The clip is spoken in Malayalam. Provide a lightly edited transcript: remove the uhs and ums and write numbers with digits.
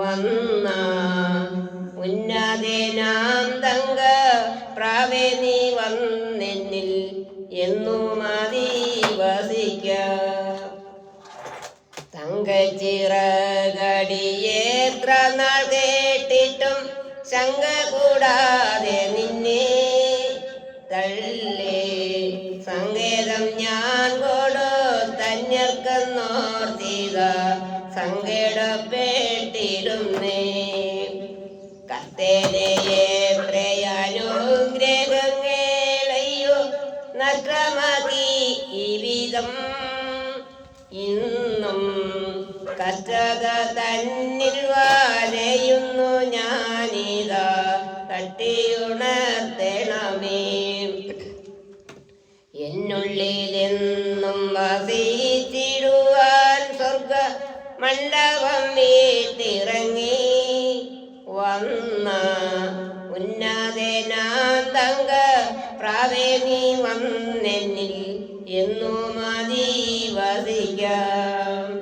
വന്ന ഉന്നതനാം തങ്ക പ്രാവേ നീ വന്നെന്നിൽ എന്നും അധിവസിക്ക. തങ്കച്ചിറകടിയേത്ര നാൾ കേട്ടിട്ടും ശങ്ക കൂടാതെ നിന്നെ തള്ളേ സങ്കേതം ഞാൻ കൊടുത്തന്യർക്കെന്നോർത്തിത സങ്കടപ്പെട്ടിടുന്നേ. കർത്തനെത്രയനുഗ്രഹങ്ങളെയോ നഷ്ടമാക്കി ഈ വിധം ഇന്നും കഷ്ടത തന്നിൽ വലയുന്നു ഞാനിതാ തട്ടിയുണർത്തണമേ. എന്നുള്ളിലെന്നും വസിച്ചിടുവാൻ സ്വർഗ മണ്ഡപം വീട്ടിറങ്ങി വന്ന ഉന്നതനാം തങ്ക പ്രാവേ നീ വന്നെന്നിൽ എന്നും അധിവസിക്ക.